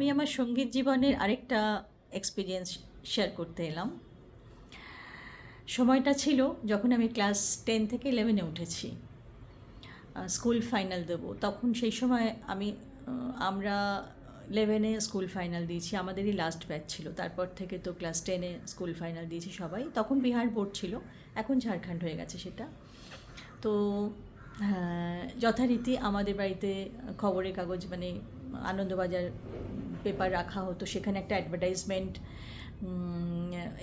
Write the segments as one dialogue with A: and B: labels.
A: আমি আমার সঙ্গীত জীবনের আরেকটা এক্সপিরিয়েন্স শেয়ার করতে এলাম। সময়টা ছিল যখন আমি ক্লাস 10 থেকে 11-এ উঠেছি, স্কুল ফাইনাল দেবো। তখন সেই সময় আমরা 11-এ স্কুল ফাইনাল দিয়েছি, আমাদেরই লাস্ট ব্যাচ ছিল। তারপর থেকে তো ক্লাস 10-এ স্কুল ফাইনাল দিয়েছি সবাই। তখন বিহার বোর্ড ছিল, এখন ঝাড়খণ্ড হয়ে গেছে সেটা। তো যথারীতি আমাদের বাড়িতে খবরের কাগজ মানে আনন্দবাজার পেপার রাখা হতো। সেখানে একটা অ্যাডভার্টাইজমেন্ট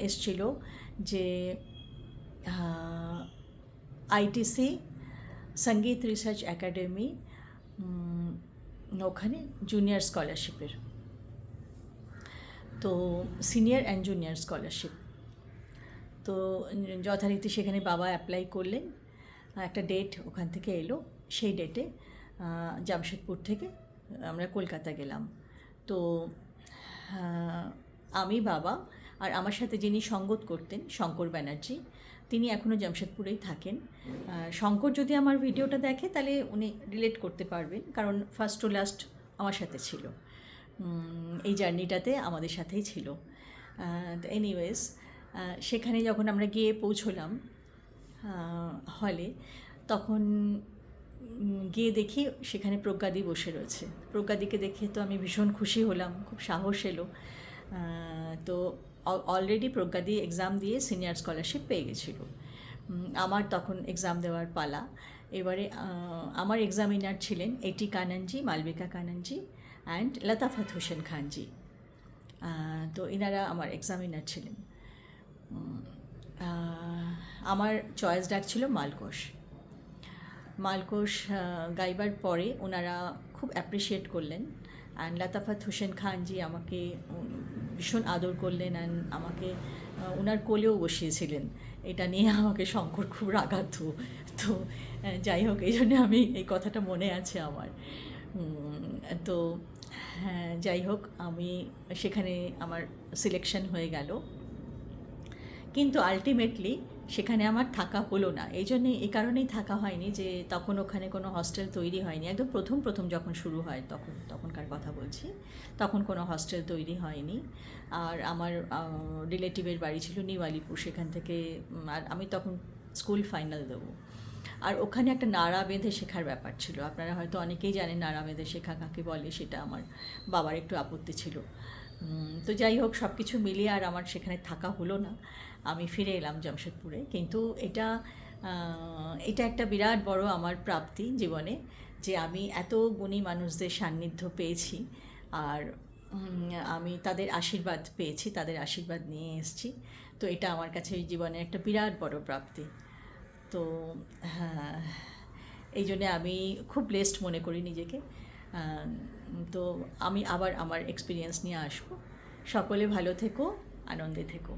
A: এসছিল যে আইটিসি সঙ্গীত রিসার্চ একাডেমি ওখানে জুনিয়র স্কলারশিপের, তো সিনিয়র অ্যান্ড জুনিয়র স্কলারশিপ। তো যথারীতি সেখানে বাবা অ্যাপ্লাই করলেন, একটা ডেট ওখান থেকে এলো। সেই ডেটে জামশেদপুর থেকে আমরা কলকাতা গেলাম। তো আমি, বাবা আর আমার সাথে যিনি সঙ্গত করতেন শঙ্কর ব্যানার্জি, তিনি এখনও জামশেদপুরেই থাকেন। শঙ্কর যদি আমার ভিডিওটা দেখে তাহলে উনি রিলেট করতে পারবেন, কারণ ফার্স্ট টু লাস্ট আমার সাথে ছিল, এই জার্নিটাতে আমাদের সাথেই ছিল। এনিওয়েজ, সেখানে যখন আমরা গিয়ে পৌঁছলাম হলে, তখন গিয়ে দেখি সেখানে প্রজ্ঞাদি বসে রয়েছে। প্রজ্ঞাদিকে দেখে তো আমি ভীষণ খুশি হলাম, খুব সাহস এলো। তো অলরেডি প্রজ্ঞাদি এক্সাম দিয়ে সিনিয়র স্কলারশিপ পেয়ে গেছিলো। আমার তখন এক্সাম দেওয়ার পালা। এবারে আমার এক্সামিনার ছিলেন এটি কাননজি, মালবিকা কাননজি অ্যান্ড লতাফত হোসেন খানজি। তো এনারা আমার এক্সামিনার ছিলেন। আমার চয়েস ডাক ছিল মালকোষ। মালকোষ গাইবার পরে ওনারা খুব অ্যাপ্রিসিয়েট করলেন, অ্যান্ড লতাফত হোসেন খানজি আমাকে ভীষণ আদর করলেন, অ্যান্ড আমাকে ওনার কোলেও বসিয়েছিলেন। এটা নিয়ে আমাকে শঙ্কর খুব রাগাতো। তো যাই হোক, এই জন্যে আমি এই কথাটা মনে আছে আমার। তো হ্যাঁ, যাই হোক, আমি সেখানে আমার সিলেকশন হয়ে গেল, কিন্তু আলটিমেটলি সেখানে আমার থাকা হলো না। এই কারণেই থাকা হয়নি যে তখন ওখানে কোনো হস্টেল তৈরি হয়নি। একদম প্রথম যখন শুরু হয় তখনকার কথা বলছি, তখন কোনো হস্টেল তৈরি হয়নি। আর আমার রিলেটিভের বাড়ি ছিল নিউ আলিপুর, সেখান থেকে আর আমি তখন স্কুল ফাইনাল দেবো। আর ওখানে একটা নাড়া বেঁধে শেখার ব্যাপার ছিল। আপনারা হয়তো অনেকেই জানেন নাড়া বেঁধে শেখা কাকে বলে, সেটা আমার বাবার একটু আপত্তি ছিল। তো যাই হোক, সব কিছু মিলিয়ে আর আমার সেখানে থাকা হলো না, আমি ফিরে এলাম জামশেদপুরে। কিন্তু এটা একটা বিরাট বড় আমার প্রাপ্তি জীবনে, যে আমি এত গুণী মানুষদের সান্নিধ্য পেয়েছি, আর আমি তাদের আশীর্বাদ পেয়েছি, তাদের আশীর্বাদ নিয়ে এসেছি। তো এটা আমার কাছে জীবনের একটা বিরাট বড় প্রাপ্তি। তো হ্যাঁ, এই জন্যে আমি খুব ব্লেসড মনে করি নিজেকে। তো আমি আবার আমার এক্সপিরিয়েন্স নিয়ে আসবো। সকলে ভালো থেকো, আনন্দে থেকো।